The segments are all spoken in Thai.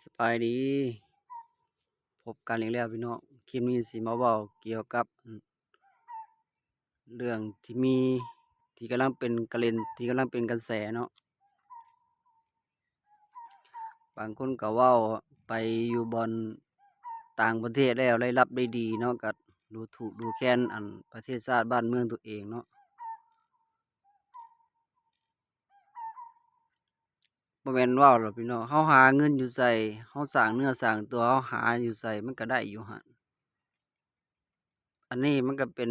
สบายดีพบกันอีกแล้วพี่น้องคลิปนี้สิมาเว้าเกี่ยวกับเรื่องที่กำลังเป็นกระเด็นที่กำลังเป็นกระแสเนาะบางคนก็เว้าไปอยู่บอนต่างประเทศแล้วได้รับได้ดีเนาะก็ดูถูกดูแคลนประเทศชาติบ้านเมืองตัวเองเนาะบ่แม่นเว้าหรอกพี่น้องเฮาหาเงินอยู่ไสเฮาสร้างเนื้อสร้างตัวเฮาหาอยู่ไสมันก็ได้อยู่หั้นอันนี้มันก็เป็น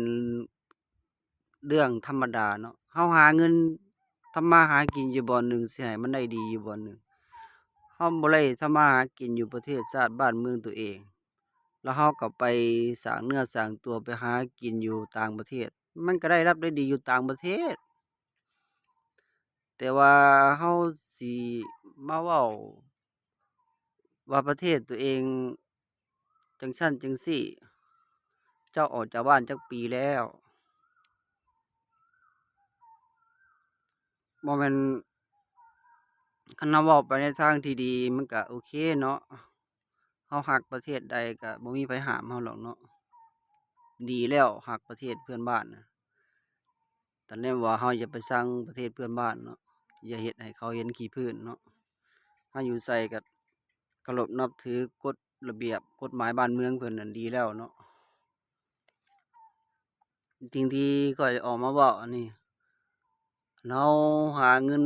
เรื่องธรรมดาเนาะเฮาหาเงินทำมาหากินอยู่บ่อนหนึ่งสิให้มันได้ดีอยู่บ่อนหนึ่งเฮาบ่ได้ทำมาหากินอยู่ประเทศชาติบ้านเมืองตัวเองแล้วเฮาก็ไปสร้างเนื้อสร้างตัวไปหากินอยู่ต่างประเทศมันก็ได้รับได้ดีอยู่ต่างประเทศแต่ว่าเฮาสิมาเว้าว่าประเทศตัวเองจั่งซั้นจั่งซี้เจ้าออกจากบ้านจักปีแล้วบ่แม่นคันเราเว้าไปในทางที่ดีมันก็โอเคเนาะเฮารักประเทศใดก็บ่มีไผห้ามเราหรอกเนาะดีแล้วรักประเทศเพื่อนบ้านน่ะแต่แนมว่าเฮาอย่าไปซังประเทศเพื่อนบ้านเนาะอย่าเฮ็ดให้เขาเห็นขี้ผึ้นเนาะเฮาอยู่ไสก็เคารพนับถือกฎระเบียบกฎหมายบ้านเมืองเพิ่นนั่นดีแล้วเนาะสิ่งที่ข้อยออกมาเว้าอันนี้เราหาเงิน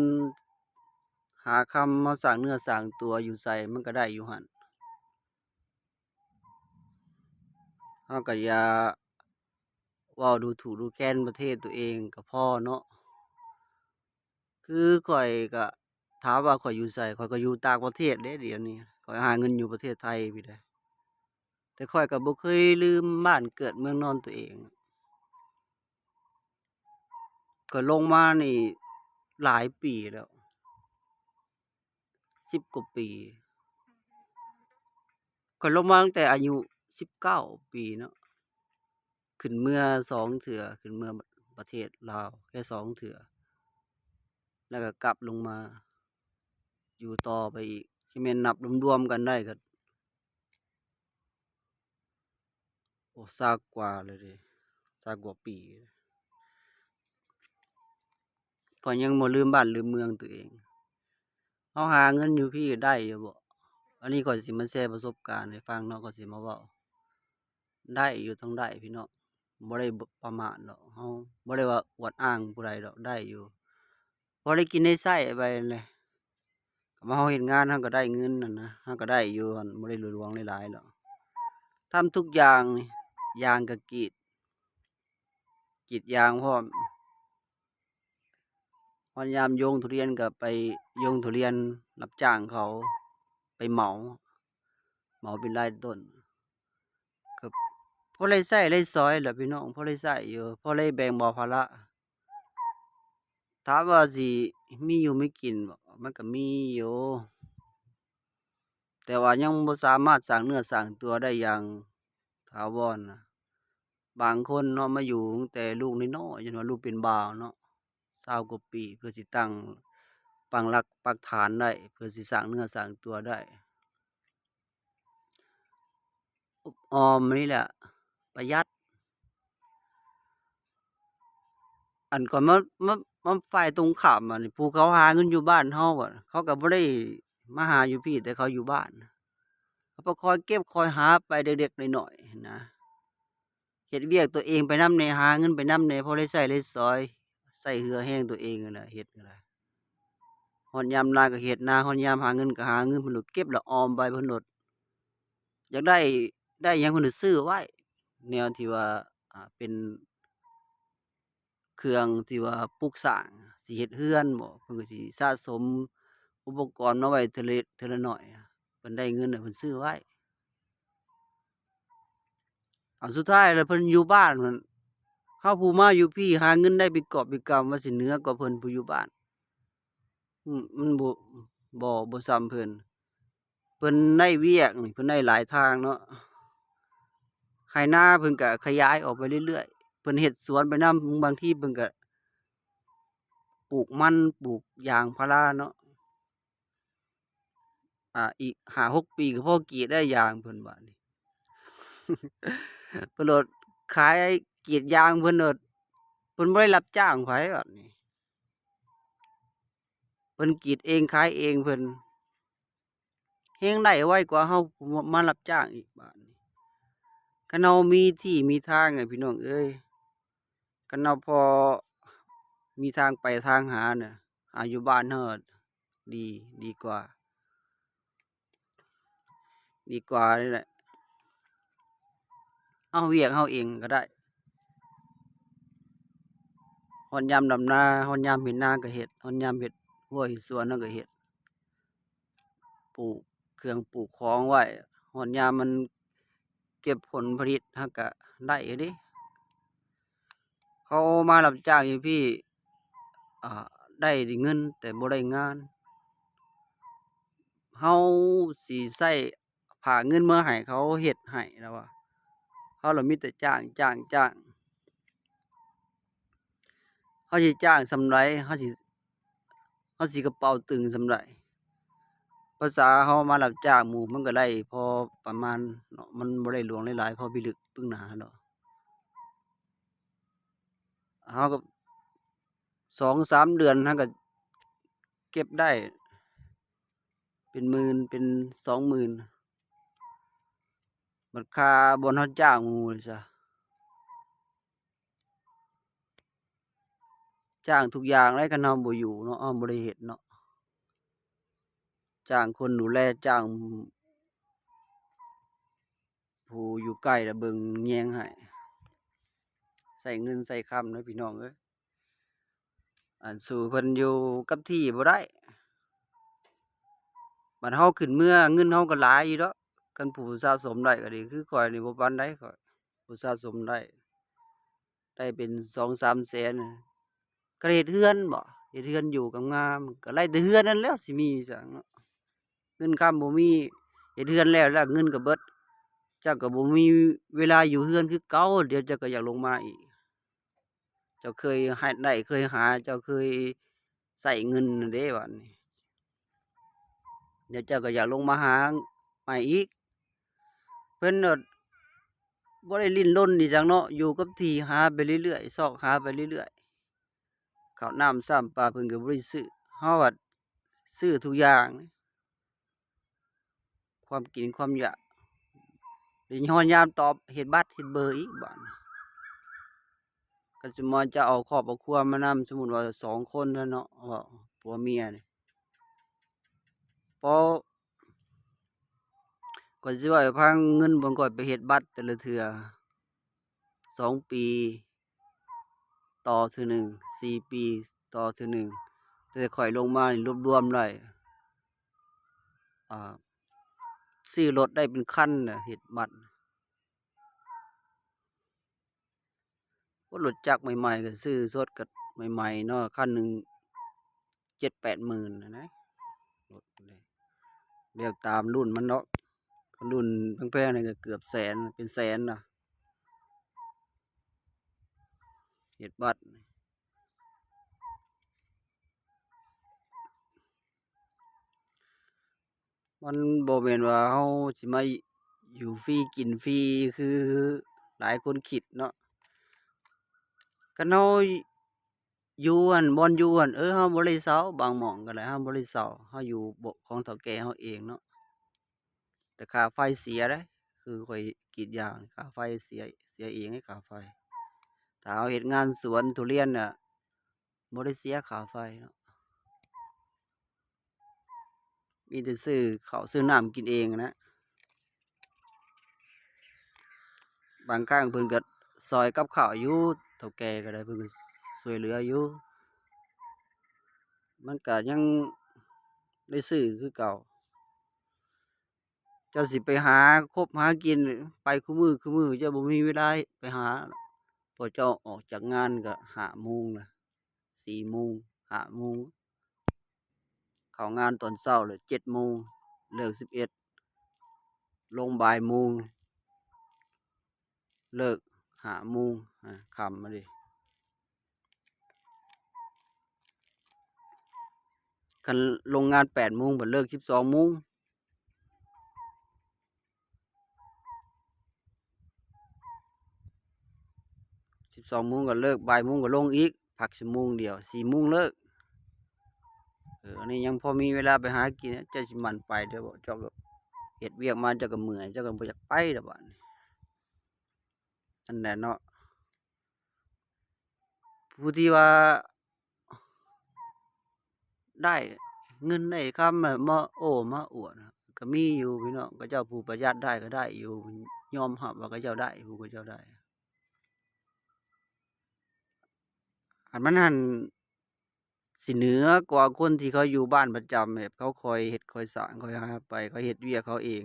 หาคำมาสร้างเนื้อสร้างตัวอยู่ไสมันก็ได้อยู่หั้นเฮาก็อย่าเว้าดูถูกดูแคลนประเทศตัวเองก็พอเนาะคือข้อยก็ถามว่าข้อยอยู่ไสข้อยก็อยู่ต่างประเทศเด้เดี๋ยวนี้ข้อยหาเงินอยู่ประเทศไทยพี่เด้อแต่ข้อยก็บ่เคยลืมบ้านเกิดเมืองนอนตัวเองข้อยลงมานี่หลายปีแล้ว10กว่าปีข้อยลงมาตั้งแต่อายุ19ปีเนาะขึ้นเมื่อ2เทื่อขึ้นเมื่อประเทศลาวแค่2เทื่อแล้วก็กลับลงมาอยู่ต่อไปอีกสิแม่นนับรวมๆกันได้ก็โอ้20กว่าเลยเดะ20กว่าปีข้อยยังบ่ลืมบ้านลืมเมืองตัวเองเฮาหาเงินอยู่พี่ได้อยู่บ่อันนี้ข้อยสิมาแชร์ประสบการณ์ให้ฟังเนาะข้อยสิมาเว้าได้อยู่ต้องได้พี่น้องบ่ได้ประมาทดอกเฮาบ่ได้ว่าอวดอ้างผู้ใดดอกได้อยู่พอได้กินได้ใช้ไปนั่นแหละก็เฮาเฮ็ดงานเราก็ได้เงินนั่นนะเราก็ได้อยู่หั้นบ่ได้หลวงหลายๆดอกทำทุกอย่างนี่ยางก็กรีดยางพร้อมฮอดยามโยงทุเรียนก็ไปโยงทุเรียนรับจ้างเขาไปเหมาเป็นรายต้นก็พอได้ใช้ได้สอยแหละพี่น้องพอได้ใช้อยู่พอได้แบ่งเบาภาระถามว่าสิมีอยู่มีกินบ่มันก็มีอยู่แต่ว่ายังบ่สามารถสร้างเนื้อสร้างตัวได้อย่างถาวรนะบางคนเนาะมาอยู่ตั้งแต่ลูกน้อยๆจนว่าลูกเป็นบ่าวเนาะ20กว่าปีเพื่อสิตั้งปักหลักปักฐานได้เพื่อสิสร้างเนื้อสร้างตัวได้อบออมนี่แหละประหยัดอันก่อนมาฝ่ายตรงข้ามอะนี่ผู้เขาหาเงินอยู่บ้านเฮาอะเขาก็บ่ได้มาหาอยู่พี่แต่เขาอยู่บ้านเขาก็คอยเก็บคอยหาไปเล็กๆน้อยๆหั้นนะเฮ็ดเวียกตัวเองไปนำแหน่หาเงินไปนำแหน่พอได้ใช้ได้สอยใช้เหือแรงตัวเองนั่นแหละเฮ็ดก็ได้ฮอดยามนาก็เฮ็ดนาฮอดยามหาเงินก็หาเงินเพิ่นโลดเก็บแล้วออมไว้เพิ่นโลดอยากได้หยังเพิ่นโลดซื้อไว้แนวที่ว่าเป็นเครื่องที่ว่าปลูกสร้างสิเฮ็ดเรือนบ่เพิ่นก็สิสะสมอุปกรณ์มาไว้เทื่อละน้อยเพิ่นได้เงินน่ะเพิ่นซื้อไว้สุดท้ายแล้วเพิ่นอยู่บ้านนั่นเฮาผู้มาอยู่พี่หาเงินได้เป็นกอบเป็นกำว่าสิเหนือกว่าเพิ่นผู้อยู่บ้านมันบ่ส่ำเพิ่นเพิ่นได้เวียกนี่เพิ่นได้หลายทางเนาะไร่นาเพิ่นก็ขยายออกไปเรื่อยๆเพิ่นเฮ็ดสวนไปนำบางทีเพิ่นก็ปลูกมันปลูกยางพาราเนาะ อีก5-6 ปีก็พอกรีดได้ยางเพิ่นว่านี่ เพิ่นโลดขายกรีดยางเพิ่นโลดเพิ่นบ่ได้รับจ้างไผบัดนี้เพิ่นกรีดเองขายเองเพิ่นแฮงได้ไวกว่าเฮามารับจ้างอีกบาดนี้คันเฮามีที่มีทางอะพี่น้องเอ้ยคันเฮาพอมีทางไปทางหาน่ะหาอยู่บ้านเฮาดีดีกว่านี่แหละเฮาเวียกเฮาเองก็ได้ฮอดยามดำนาฮอดยามเฮ็ดนาก็เฮ็ดฮอดยามเฮ็ดหัวเฮ็ดสวนเราก็เฮ็ดปลูกเครื่องปลูกของไว้ฮอดยามมันเก็บผลผลิตเราก็ได้อยู่เดะเขามารับจ้างอยู่พี่อ่าได้เงินแต่บ่ได้งานเฮาสิใช้ผากเงินมาให้เขาเฮ็ดให้แล้วอะเราล่ะมีแต่จ้างเราสิจ้างส่ำใดเราสิกระเป๋าตึงส่ำใดภาษาเรามารับจ้างหมู่มันก็ได้พอประมาณเนาะมันบ่ได้หลวงหลายๆพอพิลึกปึงหนาดอกเราก็2-3 เดือนเราก็เก็บได้เป็นหมื่นเป็น20,000บัดค่าบ่อนเราจ้างหมู่นี่ซะจ้างทุกอย่างเลยคันเราบ่อยู่เนาะเราบ่ได้เฮ็ดเนาะจ้างคนดูแลจ้างผู้อยู่ใกล้แล้วเบิ่งแยงให้ใช้เงินใช้คำเด้อพี่น้องเอ้ยสู้เพิ่นอยู่กับที่บ่ได้บัดเราขึ้นเมื่อเงินเราก็หลายอยู่ดอกคันผู้สะสมได้ก็ดีคือข้อยนี่บ่ปานใดข้อยผู้สะสมได้เป็น2-3แสนก็เฮ็ดเรือนบ่เฮ็ดเรือนอยู่งามๆก็ไล่แต่เรือนนั่นแหล้วสิมีหยังเนาะเงินคำบ่มีเฮ็ดเรือนแล้วเงินก็เบิดเจ้าก็บ่มีเวลาอยู่เรือนคือเก่าเดี๋ยวเจ้าก็อยากลงมาอีกเจ้าเคยได้เคยหาเจ้าเคยใช้เงินนั่นเด้บัดนี้เดี๋ยวเจ้าก็อยากลงมาหาใหม่อีกเพิ่นโลดบ่ได้ลิ้นรนอีหยังเนาะอยู่กับที่หาไปเรื่อยๆซอกหาไปเรื่อยๆข้าวน้ำซ้ำปลาเพิ่นก็บ่ได้ซื้อเราอะซื้อทุกอย่างความกินความอยากเดี๋ยวฮอดยามตอบเฮ็ดบัตรเฮ็ดเบอร์อีกบัดนี้ก็สิมาจะเอาครอบเอาครัวมานำสมมุติว่า2คนนั่นเนาะเว้าผัวเมียนี่พอข้อยสิเว้าให้ฟังเงินบ่ข้อยไปเฮ็ดบัตรแต่ละเทื่อ2 ปีต่อเทื่อหนึ่ง4 ปีต่อเทื่อหนึ่งแต่ข้อยลงมานี่รวมๆได้อ่าซื้อรถได้เป็นคันน่ะเฮ็ดบัตรรถจักรใหม่ๆก็ซื้อสดก็ใหม่ๆเนาะคันหนึ่ง7-8 หมื่นนะรถแล้วตามรุ่นมันเนาะรุ่นแพงๆนี่ก็เกือบแสนเป็นแสนน่ะเฮ็ดบัตรมันบ่แม่นว่าเราสิมาอยู่ฟรีกินฟรีคือหลายคนคิดเนาะคันเราอยู่หั่นบ่อนอยู่หั่นเราบ่ได้เซาบางหม้องก็ได้เราบ่ได้เซาเราอยู่บ่ของเฒ่าแก่เราเองเนาะแต่ค่าไฟเสียเดะคือข้อยกรีดยางค่าไฟเสียเองเดะค่าไฟถ้าเราเฮ็ดงานสวนทุเรียนน่ะบ่ได้เสียค่าไฟเนาะมีแต่ซื้อข้าวซื้อน้ำกินเองนะบางครั้งเพิ่นก็ช่วยกับข้าวอยู่เฒ่าแก่ก็ได้เพิ่นก็ช่วยเหลืออยู่มันก็ยังได้ซื้อคือเก่าเจ้าสิไปหาคบหากินไปคุมื้อเจ้าบ่มีเวลาไปหาพอเจ้าออกจากงานก็5 โมงล่ะ4 โมง5 โมงเข้างานตอนเช้าแล้ว7 โมงเลิก11ลงบ่ายโมงเลิก5 โมงค่ำอะเดะคันลงงาน8 โมงบัดเลิก12 โมง 12 โมงก็เลิกบ่ายโมงก็ลงอีกพักชั่วโมงเดียว4 โมงเลิกอันนี้ยังพอมีเวลาไปหากินเจ้าสิหมั่นไปเด้อบ่เจ้าแบบเฮ็ดเวียกมาเจ้าก็เมื่อยเจ้าก็บ่อยากไปดอกบัดนี้อันนั้นเนาะผู้ที่ว่าได้เงินได้คำน่ะมาโอ้มาอวดก็มีอยู่พี่น้องเขาเจ้าผู้ประหยัดได้ก็ได้อยู่ยอมรับว่าเขาเจ้าได้ผู้เขาเจ้าได้อันมันหั้นสิเหนือกว่าคนที่เขาอยู่บ้านประจำแบบเขาคอยเฮ็ดคอยสร้างคอยหาไปเขาเฮ็ดเวียกเขาเอง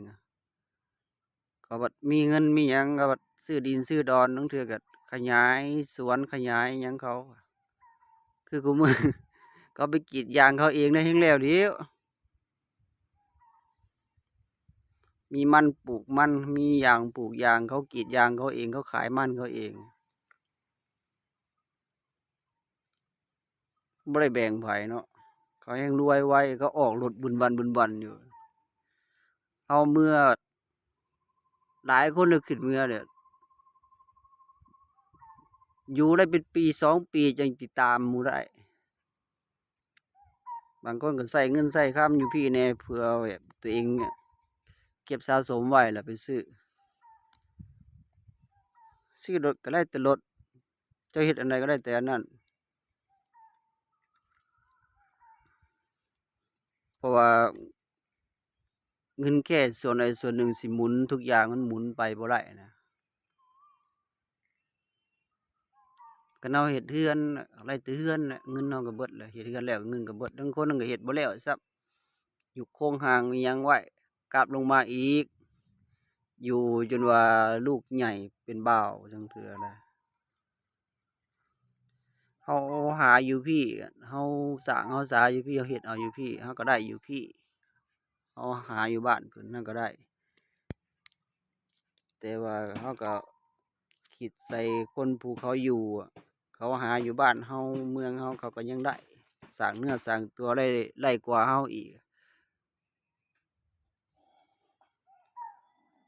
เขาบัดมีเงินมีหยังก็บัดซื้อดินซื้อดอนลางเทื่อก็ขยายสวนขยายหยังเขาคือคุมื้อ เขาไปกรีดยางเขาเองได้แฮ่งแล้วเดี๋ยวมีมันปลูกมันมียางปลูกยางเขากรีดยางเขาเองเขาขายมันเขาเองบ่ได้แบ่งไผเนาะเขาแฮ่งรวยไวเขาออกรถบุญวันๆอยู่เอาเมื่อหลายคนก็ขึ้นเมื่อเนี่ยอยู่ได้เป็นปี2 ปีจังสิตามหมู่ได้บางคนก็ใช้เงินใช้คำอยู่พี่แหน่เพื่อแบบตัวเองเก็บสะสมไว้แล้วไปซื้อรถก็ได้แต่รถเจ้าเฮ็ดอันใดก็ได้แต่อันนั้นเพราะว่าเงินแค่ส่วนใดส่วนหนึ่งสิหมุนทุกอย่างมันหมุนไปบ่ได้นะคันเราเฮ็ดเรือนอะไรแต่เรือนน่ะเงินเราก็เบิดแล้วเฮ็ดเรือนแล้วเงินก็เบิดบางคนก็เฮ็ดบ่แล้วซ้ำอยู่โครงหางอิหยังไว้กลับลงมาอีกอยู่จนว่าลูกใหญ่เป็นบ่าวจั่งเทื่อนะเราหาอยู่พี่เราสร้างเราสาอยู่พี่เราเฮ็ดเอาอยู่พี่เราก็ได้อยู่พี่เราหาอยู่บ้านเพิ่นนั่นก็ได้แต่ว่าเราก็คิดใส่คนผู้เขาอยู่เขาหาอยู่บ้านเราเมืองเราเขาก็ยังได้สร้างเนื้อสร้างตัวได้กว่าเราอีก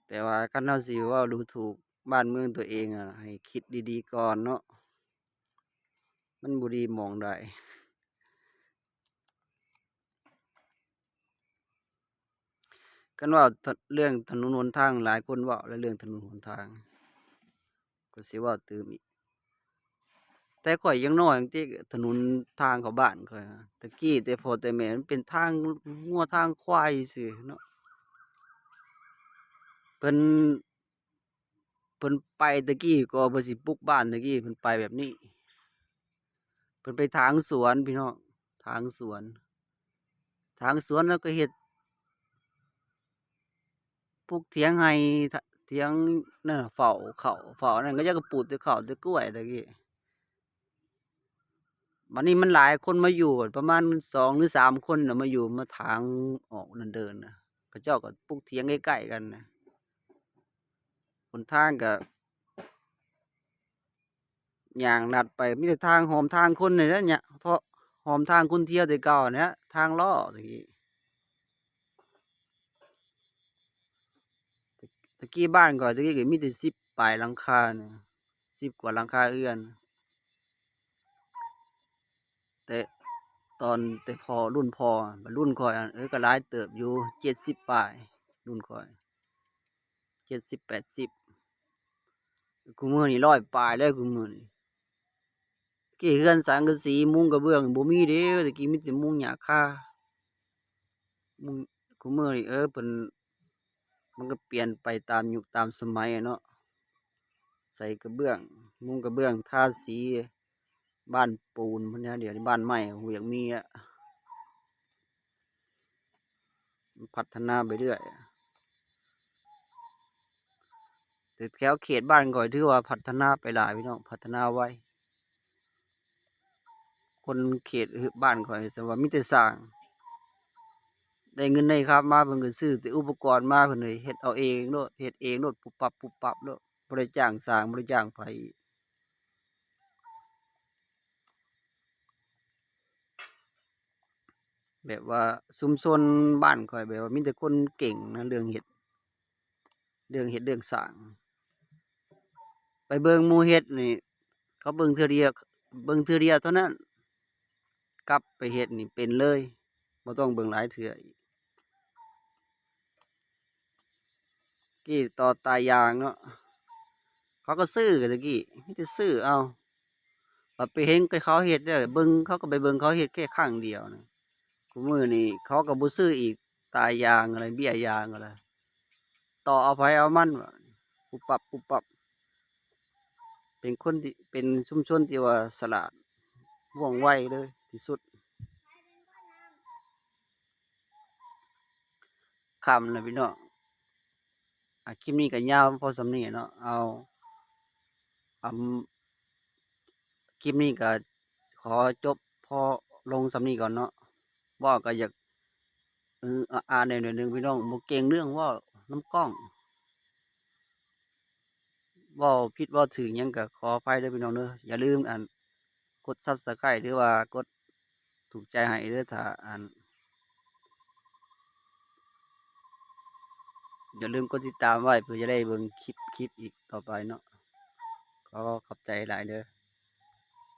แต่ว่าคันเราสิเว้าดูถูกบ้านเมืองตัวเองให้คิดดีๆก่อนเนาะมันบ่ดีหม้องใดคันเว้าเรื่องถนนหนทางหลายคนเว้าแล้วเรื่องถนนหนทางก็สิเว้าเติมอีกแต่ข้อยยังน้อยจังซี้ถนนทางเข้าบ้านข้อยแต่กี้แต่พ่อแต่แม่มันเป็นทางงัวทางควายซื่อเนาะเพิ่นเพิ่นไปแต่กี้ก็เพิ่นสิปลูกบ้านแต่กี้เพิ่นไปแบบนี้เพิ่นไปถางสวนพี่น้องถางสวนแล้วก็เฮ็ดปลูกเถียงให้เถียงนั่นน่ะเฝ้าข้าวเฝ้าอันนั้นก็ยังก็ปลูกแต่ข้าวแต่กล้วยแต่กี้บัดนี้มันหลายคนมาอยู่ประมาณ2หรือ3คนน่ะมาอยู่มาถางออกนั่นเดินน่ะเขาเจ้าก็ปลูกเถียงใกล้ๆกันน่ะหนทางก็ย่างลัดไปมีแต่ทางหอมทางคนนี่แหละเนี่ยเพราะหอมทางคนเที่ยวแต่เก่าเนี่ยทางล้อตะกี้บ้านข้อยตะกี้ก็มีแต่10ปลายหลังคาเนี่ย10กว่าหลังคาเรือนแต่ตอนแต่พอรุ่นพ่อบัดรุ่นข้อยก็หลายเติบอยู่70ปลายรุ่นข้อย70 80คุมื้อนี้100ปลายแล้วคุมื้อนี้กี้เรือนสังกะสีมุงกระเบื้องบ่มีเด้ตะกี้มีแต่มุงหญ้าคามุงคุมื้อนี้เพิ่นมันก็เปลี่ยนไปตามยุคตามสมัยอะเนาะใส่กระเบื้องมุงกระเบื้องทาสีบ้านปูนพุ่นนะเดี๋ยวนี้บ้านไม้โอ้โฮอยากมีอะพัฒนาไปเรื่อยแต่แถวเขตบ้านข้อยถือว่าพัฒนาไปหลายพี่น้องพัฒนาไวคนเขตบ้านข้อยสว่ามีแต่สร้างได้เงินได้คำมาเพิ่นก็ซื้อแต่อุปกรณ์มาเพิ่นก็เฮ็ดเอาเองโลดเฮ็ดเองโลดปุ๊บปั๊บโลดบ่ได้จ้างสร้างบ่ได้จ้างไผแบบว่าชุมชนบ้านข้อยแบบว่ามีแต่คนเก่งนะเรื่องเฮ็ดเรื่องสร้างไปเบิ่งหมู่เฮ็ดนี่เข เขาเบิ่งเทื่อเดียวเบิ่งเทื่อเดียวเท่านั้นกลับไปเฮ็ดนี่เป็นเลยบ่ต้องเบิ่งหลายเทื่ออีกกี้ต่อตายางเนาะเขาก็ซื้อกันตะกี้มีแต่ซื้อเอาบัดไปเห็นแต่เขาเฮ็ดเด้อเบิ่งเขาก็ไปเบิ่งเขาเฮ็ดแค่ครั้งเดียวนะคุมื้อนี้เขาก็บ่ซื้ออีกตายางอะไรเบี้ยยางอะไรต่อเอาไผเอามันว่าปุ๊บปั๊บปุ๊บปั๊บเป็นคนที่เป็นชุมชนที่ว่าฉลาดว่องไวเลยที่สุดค่ำแล้วพี่น้องคลิปนี้ก็ยาวพอสำนี้เนาะเอาอำคลิปนี้ก็ขอจบพอลงสำนี้ก่อนเนาะเว้าก็อยากอาแหน่หน่อยหนึ่งพี่น้องบ่เก่งเรื่องเว้านำกล้องเว้าผิดเว้าถูกหยังก็ขออภัยเด้อพี่น้องเด้ออย่าลืมกด Subscribe หรือว่ากดถูกใจให้เด้อถ้าอย่าลืมกดติดตามไว้เพื่อจะได้เบิ่งคลิปอีกต่อไปเนาะขอขอบใจหลายเด้อ